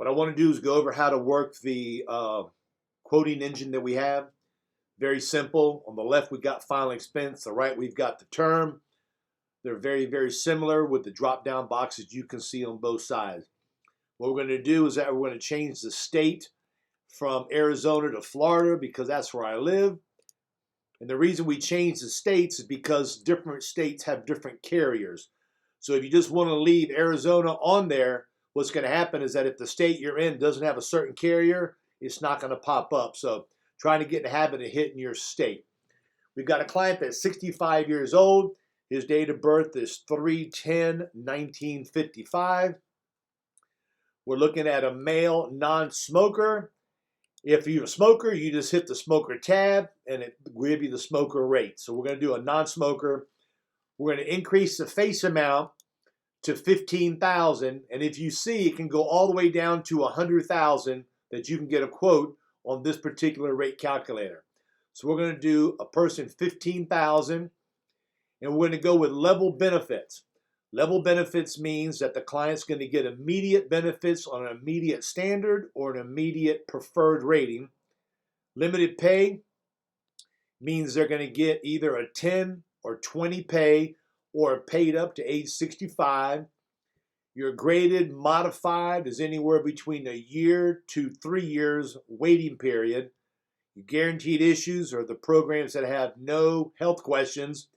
What I want to do is go over how to work the quoting engine that we have. Very simple. On the left, we've got final expense. The right, we've got the term. They're very, very similar with the drop-down boxes you can see on both sides. What we're going to do is that we're going to change the state from Arizona to Florida because that's where I live. And the reason we change the states is because different states have different carriers. So if you just want to leave Arizona on there, what's going to happen is that if the state you're in doesn't have a certain carrier, it's not going to pop up. So trying to get in the habit of hitting your state. We've got a client that's 65 years old. His date of birth is 3/10/1955. We're looking at a male non-smoker. If you're a smoker, you just hit the smoker tab and it will give you the smoker rate. So we're going to do a non-smoker. We're going to increase the face amount to $15,000. And if you see, it can go all the way down to $100,000 that you can get a quote on this particular rate calculator. So we're going to do a person $15,000 and we're going to go with level benefits. Level benefits means that the client's going to get immediate benefits on an immediate standard or an immediate preferred rating. Limited pay means they're going to get either a 10 or 20 pay or paid up to age 65. Your graded modified is anywhere between a year to 3 years waiting period. Your guaranteed issues are the programs that have no health questions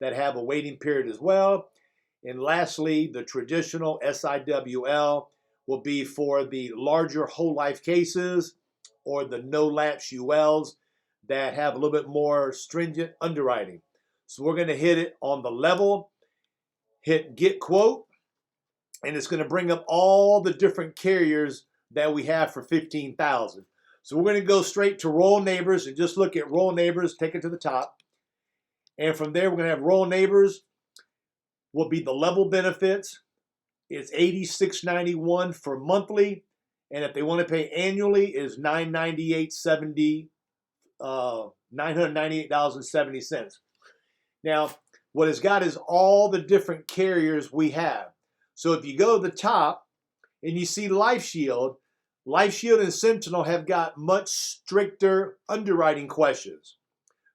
that have a waiting period as well. And lastly, the traditional SIWL will be for the larger whole life cases or the no lapse ULs that have a little bit more stringent underwriting. So we're going to hit it on the level, hit get quote, and it's going to bring up all the different carriers that we have for $15,000. So we're going to go straight to Royal Neighbors and just look at Royal Neighbors, take it to the top. And from there, we're going to have Royal Neighbors will be the level benefits. It's $86.91 for monthly, and if they want to pay annually, is $998.70, $998.70. Now, what it's got is all the different carriers we have. So if you go to the top and you see Life Shield and Sentinel have got much stricter underwriting questions.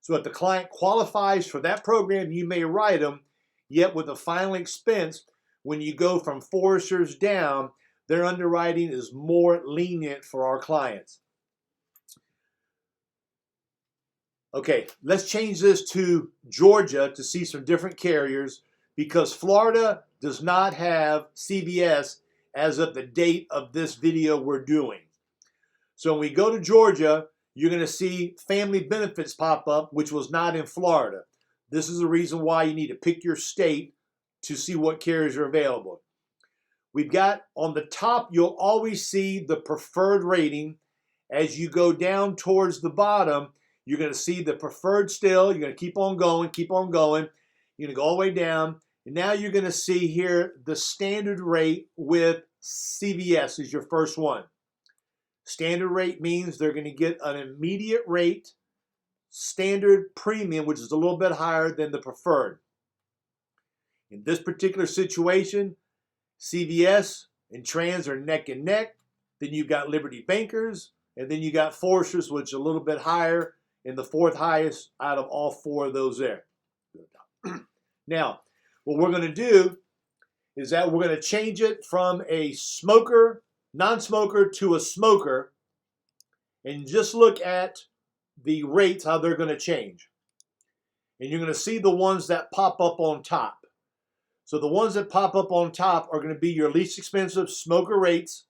So if the client qualifies for that program, you may write them. Yet with the final expense, when you go from Foresters down, their underwriting is more lenient for our clients. Okay, let's change this to Georgia to see some different carriers because Florida does not have CVS as of the date of this video we're doing. So when we go to Georgia, you're going to see family benefits pop up, which was not in Florida. This is the reason why you need to pick your state to see what carriers are available. We've got on the top, you'll always see the preferred rating. As you go down towards the bottom, you're going to see the preferred still. You're going to keep on going, keep on going. You're going to go all the way down. And now you're going to see here the standard rate with CVS is your first one. Standard rate means they're going to get an immediate rate. Standard premium, which is a little bit higher than the preferred. In this particular situation, CVS and Trans are neck and neck. Then you've got Liberty Bankers, and then you got Foresters, which is a little bit higher, and the fourth highest out of all four of those there. Now, what we're going to do is that we're going to change it from a smoker, non-smoker to a smoker, and just look at the rates, how they're going to change. And you're going to see the ones that pop up on top. So the ones that pop up on top are going to be your least expensive smoker rates.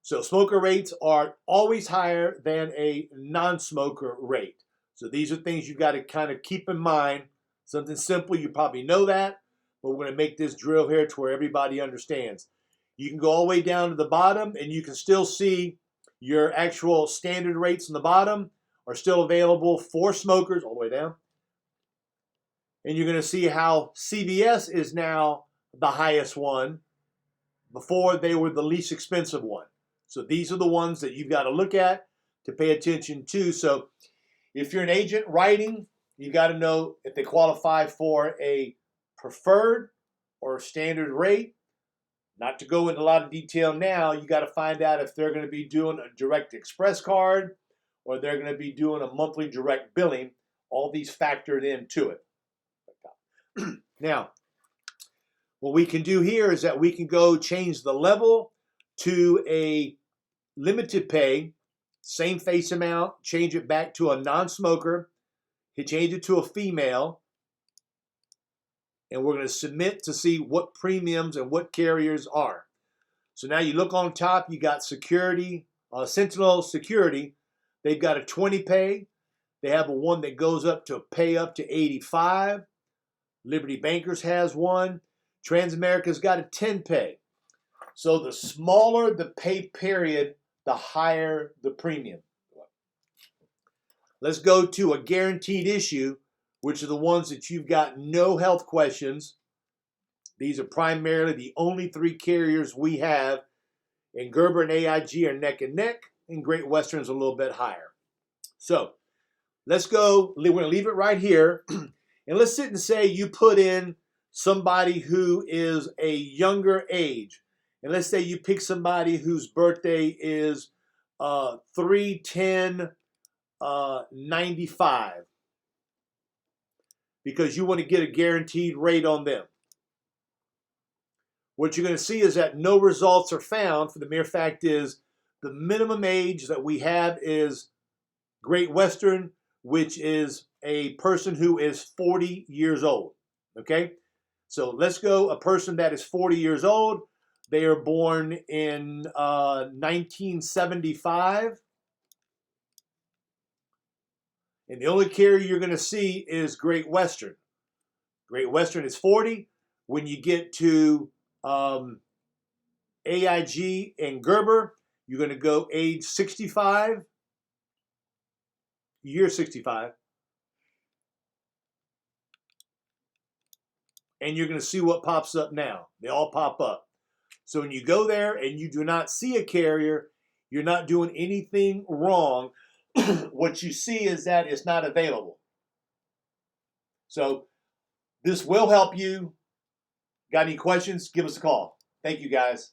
So smoker rates are always higher than a non-smoker rate. So these are things you've got to kind of keep in mind. Something simple, you probably know that, but we're going to make this drill here to where everybody understands. You can go all the way down to the bottom and you can still see your actual standard rates on the bottom are still available for smokers all the way down. And you're going to see how CVS is now the highest one. Before they were the least expensive one. So these are the ones that you've got to look at to pay attention to. So if you're an agent writing, you got to know if they qualify for a preferred or standard rate. Not to go into a lot of detail now, you got to find out if they're going to be doing a direct express card or they're going to be doing a monthly direct billing. All these factored into it. Now, what we can do here is that we can go change the level to a limited pay, same face amount, change it back to a non-smoker, change it to a female, and we're going to submit to see what premiums and what carriers are. So now you look on top, you got Security, Sentinel Security. They've got a 20 pay. They have a one that goes up to pay up to 85. Liberty Bankers has one. Transamerica's got a 10 pay. So the smaller the pay period, the higher the premium. Let's go to a guaranteed issue, which are the ones that you've got no health questions. These are primarily the only three carriers we have, and Gerber and AIG are neck and neck, and Great Western's a little bit higher. So let's go, we're going to leave it right here, and let's sit and say you put in somebody who is a younger age, and let's say you pick somebody whose birthday is 3/10/95, because you want to get a guaranteed rate on them. What you're going to see is that no results are found, for the mere fact is the minimum age that we have is Great Western, which is a person who is 40 years old. Okay? So let's go a person that is 40 years old. They are born in 1975. And the only carrier you're going to see is Great Western. Great Western is 40. When you get to AIG and Gerber, you're going to go age 65, year 65. And you're going to see what pops up now. They all pop up. So when you go there and you do not see a carrier, you're not doing anything wrong. What you see is that it's not available. So this will help you. Got any questions? Give us a call. Thank you, guys.